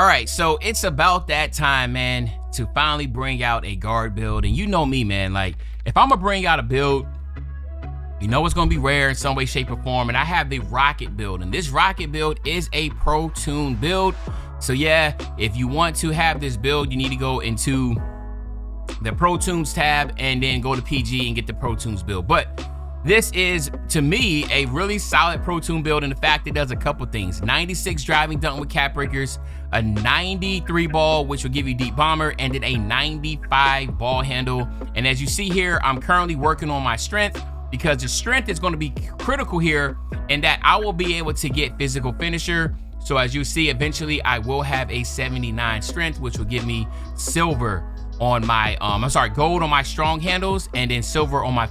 All right, so it's about that time, man, to finally bring out a guard build. And you know me, man, like if I'm gonna bring out a build, you know it's gonna be rare in some way, shape, or form. And I have the Rocket build, and this Rocket build is a Pro Toon build. So yeah, if you want to have this build, you need to go into the Pro Toons tab and then go to PG and get the Pro Toons build. But this is, to me, a really solid Pro Toon build in the fact it does a couple things. 96 driving dunk with cap breakers, a 93 ball, which will give you deep bomber, and then a 95 ball handle. And as you see here, I'm currently working on my strength because the strength is going to be critical here and that I will be able to get physical finisher. So as you see, eventually I will have a 79 strength, which will give me silver on my gold on my strong handles, and then silver on my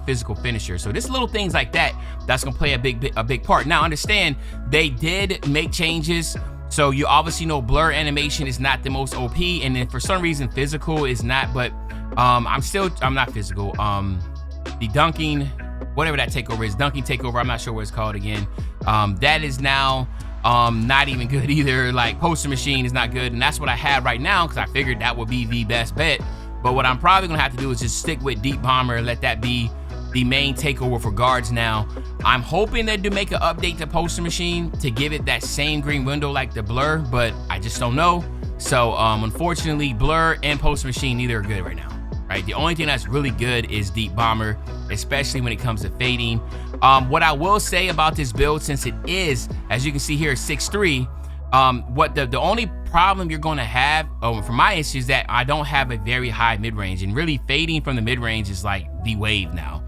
physical finisher. So this little things like that's gonna play a big part. Now understand, they did make changes, so you obviously know blur animation is not the most OP, and then for some reason physical is not, but I'm not physical, the dunking, whatever that takeover is, dunking takeover, I'm not sure what it's called again, that is now not even good either. Like poster machine is not good, and that's what I have right now because I figured that would be the best bet. But what I'm probably gonna have to do is just stick with deep bomber and let that be the main takeover for guards now. I'm hoping they do make an update to poster machine to give it that same green window like the blur, but I just don't know. So unfortunately, blur and poster machine neither are good right now, right? The only thing that's really good is deep bomber, especially when it comes to fading. What I will say about this build, since it is, as you can see here, 6'3", what the only problem you're gonna have for my issue is that I don't have a very high mid-range, and really fading from the mid-range is like the wave now.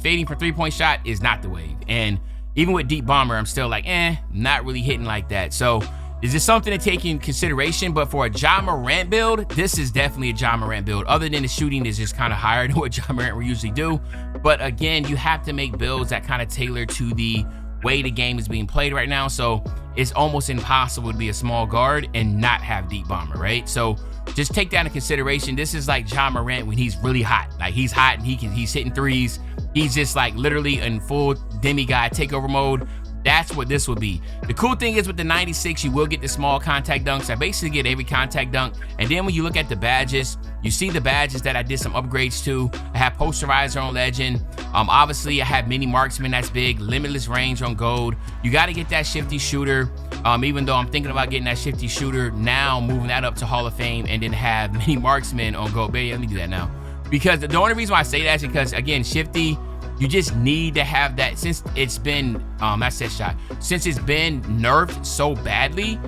Fading for three-point shot is not the wave, and even with deep bomber, I'm still like, not really hitting like that. So is this something to take in consideration? But for a Ja Morant build, this is definitely a Ja Morant build. Other than the shooting is just kind of higher than what Ja Morant will usually do. But again, you have to make builds that kind of tailor to the way the game is being played right now. So it's almost impossible to be a small guard and not have deep bomber, right? So just take that into consideration. This is like Ja Morant when he's really hot. Like he's hot and he's hitting threes. He's just like literally in full demigod takeover mode. That's what this will be. The cool thing is with the 96, you will get the small contact dunks. I basically get every contact dunk. And then when you look at the badges, you see the badges that I did some upgrades to. I have posterizer on legend. Obviously I have mini marksman, that's big. Limitless range on gold. You got to get that shifty shooter. Even though I'm thinking about getting that shifty shooter now, moving that up to Hall of Fame, and then have mini marksman on gold. Baby, let me do that now. Because the only reason why I say that is because, again, shifty, you just need to have that. Since it's been that set shot, since it's been nerfed so badly,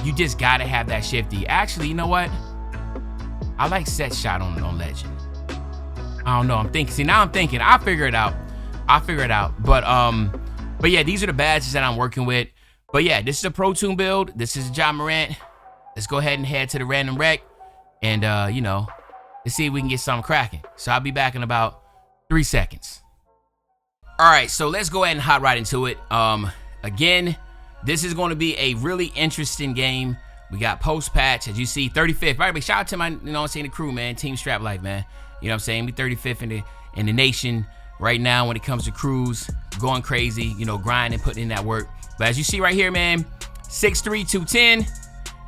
you just gotta have that shifty. Actually, you know what, I like set shot on legend. I don't know, I'm thinking, I'll figure it out. But yeah, these are the badges that I'm working with. But yeah, this is a Pro Toon build. This is Ja Morant. Let's go ahead and head to the random rec, and let's see if we can get something cracking. So I'll be back in about 3 seconds. All right, so let's go ahead and hop right into it. Again, this is going to be a really interesting game. We got post patch, as you see, 35th. By the way, shout out to my, the crew, man, Team Strap Life, man. You know what I'm saying? We 35th in the nation right now when it comes to crews, going crazy, grinding, putting in that work. But as you see right here, man, 6'3", 210,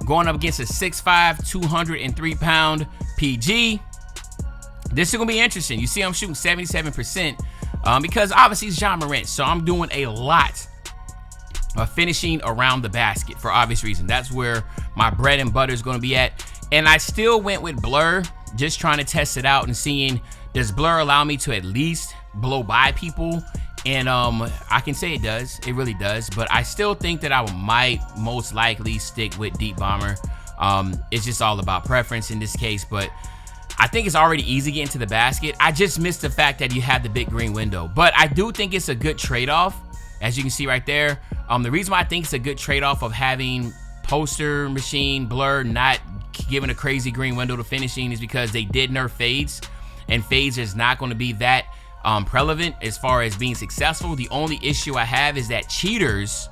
going up against a 6'5", 203-pound PG. This is gonna be interesting. You see, I'm shooting 77%. Because obviously it's Ja Morant, so I'm doing a lot of finishing around the basket for obvious reason. That's where my bread and butter is going to be at. And I still went with blur, just trying to test it out and seeing, does blur allow me to at least blow by people? And I can say it does, it really does, but I still think that I might most likely stick with deep bomber. It's just all about preference in this case, but I think it's already easy getting to the basket. I just missed the fact that you have the big green window, but I do think it's a good trade-off, as you can see right there. The reason why I think it's a good trade-off of having poster machine blur not giving a crazy green window to finishing is because they did nerf fades, and fades is not going to be that prevalent as far as being successful. The only issue I have is that cheaters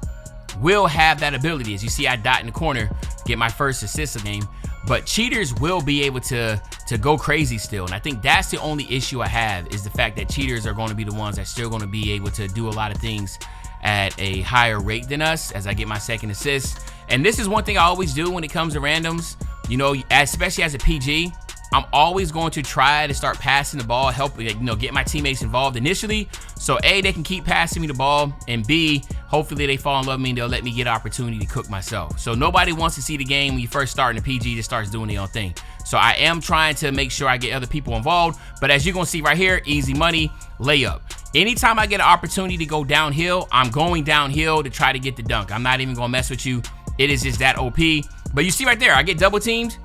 will have that ability. As you see, I dot in the corner, get my first assist of the game. But cheaters will be able to go crazy still. And I think that's the only issue I have, is the fact that cheaters are going to be the ones that still going to be able to do a lot of things at a higher rate than us. As I get my second assist, And this is one thing I always do when it comes to randoms, you know, especially as a PG. I'm always going to try to start passing the ball, help, you know, get my teammates involved initially. So A, they can keep passing me the ball, and B, hopefully they fall in love with me and they'll let me get an opportunity to cook myself. So nobody wants to see the game when you first start in the PG that starts doing their own thing. So I am trying to make sure I get other people involved. But as you're going to see right here, easy money, layup. Anytime I get an opportunity to go downhill, I'm going downhill to try to get the dunk. I'm not even going to mess with you. It is just that OP. But you see right there, I get double teamed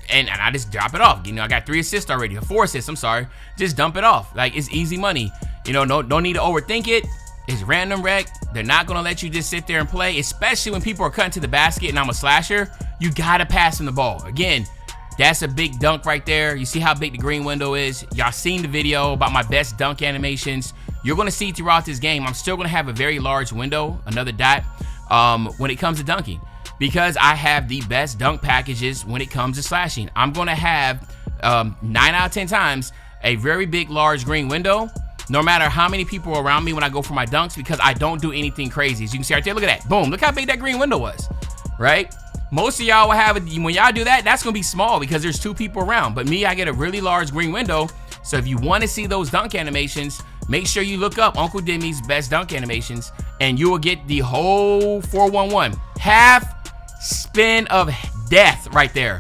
and I just drop it off. You know, I got 3 assists already, 4 assists, I'm sorry. Just dump it off. Like, it's easy money. You know, don't need to overthink it. It's random rec. They're not going to let you just sit there and play, especially when people are cutting to the basket and I'm a slasher. You got to pass them the ball. Again, that's a big dunk right there. You see how big the green window is. Y'all seen the video about my best dunk animations. You're going to see throughout this game, I'm still going to have a very large window, another dot, when it comes to dunking. Because I have the best dunk packages when it comes to slashing. I'm going to have 9 out of 10 times a very big, large green window, no matter how many people are around me when I go for my dunks, because I don't do anything crazy. As you can see right there, look at that. Boom, look how big that green window was, right? Most of y'all will have it, when y'all do that, that's going to be small because there's 2 people around. But me, I get a really large green window. So if you want to see those dunk animations, make sure you look up Uncle Demi's best dunk animations and you will get the whole 411. Half spin of death right there.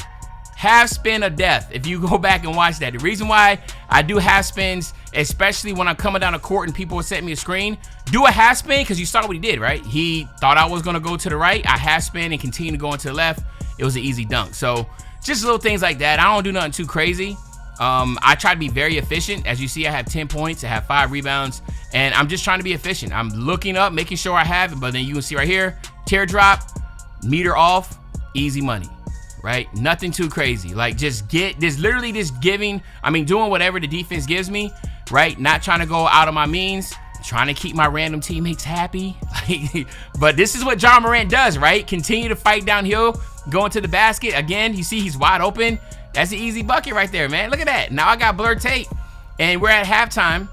Half spin of death. If you go back and watch that, the reason why I do half spins, especially when I'm coming down the court and people will set me a screen, do a half spin because you saw what he did, right? He thought I was going to go to the right. I half spin and continue to go into the left. It was an easy dunk. So just little things like that. I don't do nothing too crazy. I try to be very efficient. As you see, I have 10 points, I have 5 rebounds, and I'm just trying to be efficient. I'm looking up, making sure I have it, but then you can see right here, teardrop, meter off, easy money, right? Nothing too crazy. Like, just literally just giving, doing whatever the defense gives me, right? Not trying to go out of my means, trying to keep my random teammates happy. But this is what Ja Morant does, right? Continue to fight downhill, going to the basket. Again, you see he's wide open. That's an easy bucket right there, man. Look at that. Now I got blurred tape, and we're at halftime.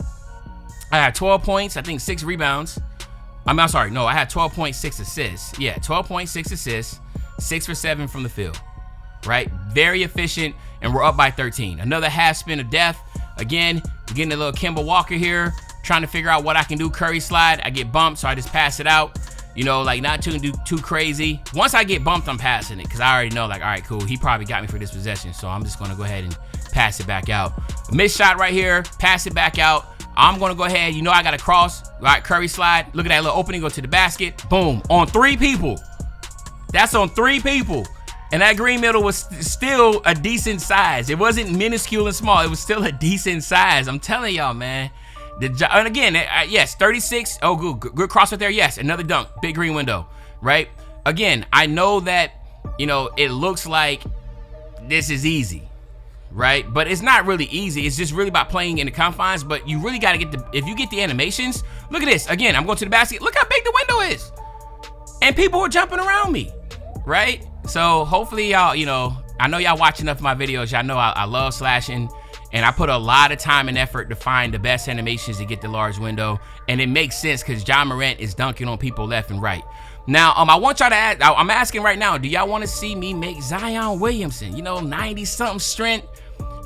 I had 12 points, I think 6 rebounds. I'm sorry, no, I had 12.6 assists. Yeah, 12.6 assists, 6 for 7 from the field, right? Very efficient, and we're up by 13. Another half spin of death. Again, we're getting a little Kemba Walker here, trying to figure out what I can do. Curry slide, I get bumped, so I just pass it out. You know, like, not too crazy. Once I get bumped, I'm passing it, because I already know, like, all right, cool, he probably got me for this possession, so I'm just going to go ahead and pass it back out. Missed shot right here, pass it back out. I'm going to go ahead, you know I got to cross, right, Curry slide. Look at that little opening, go to the basket. Boom, on 3 people. That's on 3 people. And that green middle was still a decent size. It wasn't minuscule and small. It was still a decent size. I'm telling y'all, man. And again, yes, 36. Oh, good cross right there. Yes, another dunk. Big green window, right? Again, I know that, you know, it looks like this is easy, right? But it's not really easy. It's just really about playing in the confines. But you really got to get if you get the animations, look at this. Again, I'm going to the basket. Look how big the window is. And people are jumping around me, right? So hopefully y'all, you know, I know y'all watch enough of my videos. Y'all know I love slashing. And I put a lot of time and effort to find the best animations to get the large window. And it makes sense because Ja Morant is dunking on people left and right. Now, I want y'all to ask, I'm asking right now, do y'all want to see me make Zion Williamson? You know, 90-something strength,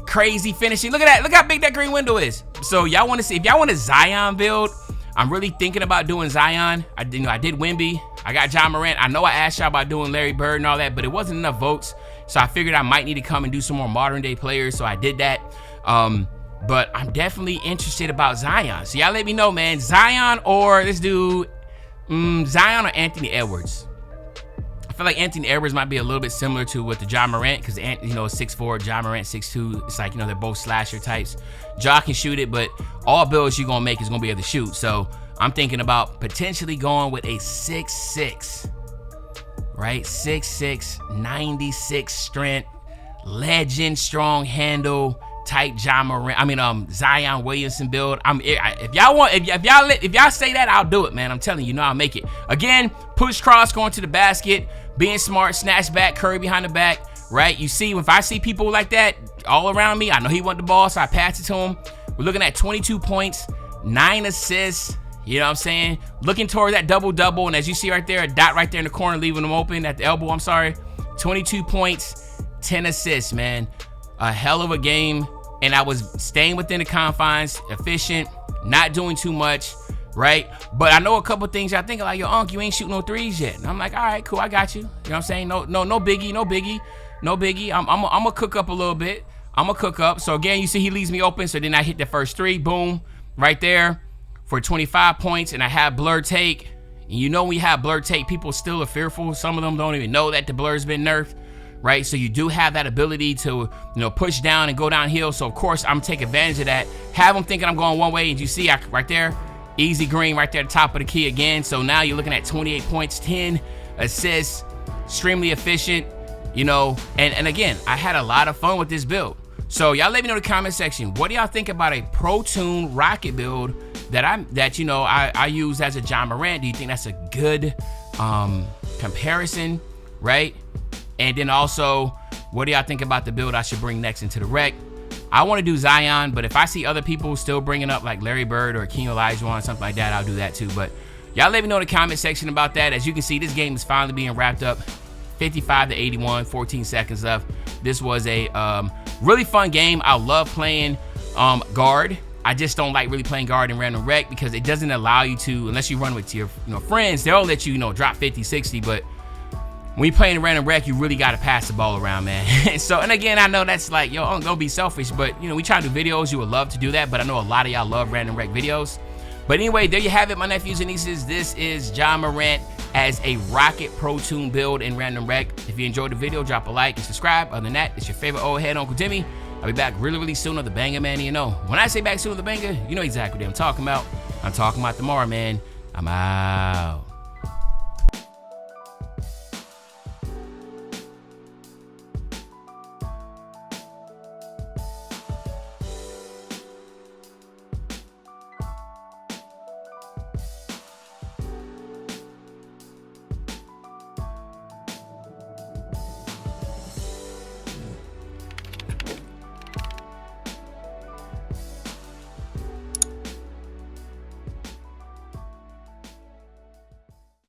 crazy finishing. Look at that. Look how big that green window is. So y'all want to see, if y'all want a Zion build, I'm really thinking about doing Zion. I did Wemby. I got Ja Morant. I know I asked y'all about doing Larry Bird and all that, but it wasn't enough votes. So I figured I might need to come and do some more modern day players. So I did that. But I'm definitely interested about Zion. So y'all let me know, man. Zion or this dude, Zion or Anthony Edwards. I feel like Anthony Edwards might be a little bit similar to what the Ja Morant, because, you know, 6'4", Ja Morant 6'2". It's like, you know, they're both slasher types. Ja can shoot it, but all builds you're going to make is going to be able to shoot. So I'm thinking about potentially going with a 6'6", right? 6'6", 96 strength, legend, strong handle type Ja Morant. Zion Williamson build. If y'all say that, I'll do it, man. I'm telling you, I'll make it. Again, push cross, going to the basket, being smart, snatch back, Curry behind the back, right? You see, if I see people like that all around me, I know he want the ball, so I pass it to him. We're looking at 22 points, 9 assists. You know what I'm saying? Looking toward that double-double, and as you see right there, a dot right there in the corner, leaving them open at the elbow, I'm sorry. 22 points, 10 assists, man. A hell of a game, and I was staying within the confines, efficient, not doing too much, right? But I know a couple things I think like, yo, Unc, you ain't shooting no threes yet. And I'm like, all right, cool, I got you. You know what I'm saying? No biggie. I'm gonna cook up a little bit. I'm gonna cook up. So again, you see he leaves me open, so then I hit the first three, boom, right there for 25 points, and I have blur take. And you know when you have blur take, people still are fearful. Some of them don't even know that the blur's been nerfed, right? So you do have that ability to, you know, push down and go downhill. So of course I'm taking advantage of that. Have them thinking I'm going one way, and you see right there, easy green right there at the top of the key again. So now you're looking at 28 points, 10 assists, extremely efficient, you know, and again, I had a lot of fun with this build. So y'all let me know in the comment section, what do y'all think about a Pro Toon Rocket build that I use as a Ja Morant? Do you think that's a good comparison, right? And then also, what do y'all think about the build I should bring next into the rec? I want to do Zion, but if I see other people still bringing up like Larry Bird or King Olajuwon, something like that, I'll do that too. But y'all let me know in the comment section about that. As you can see, this game is finally being wrapped up. 55-81, 14 seconds left. This was a really fun game. I love playing guard. I just don't like really playing guard in random rec because it doesn't allow you to, unless you run with your friends, they'll let you drop 50, 60, but when you're playing random rec, you really got to pass the ball around, man. So, and again, I know that's like, yo, don't be selfish, but we try to do videos. You would love to do that, but I know a lot of y'all love random rec videos. But anyway, there you have it, my nephews and nieces. This is Ja Morant as a Rocket Pro Toon build in random rec. If you enjoyed the video, drop a like and subscribe. Other than that, it's your favorite old head, Uncle Timmy. I'll be back really soon on the banger, man. You know, when I say back soon on the banger, you know exactly what I'm talking about. I'm talking about tomorrow, man. I'm out.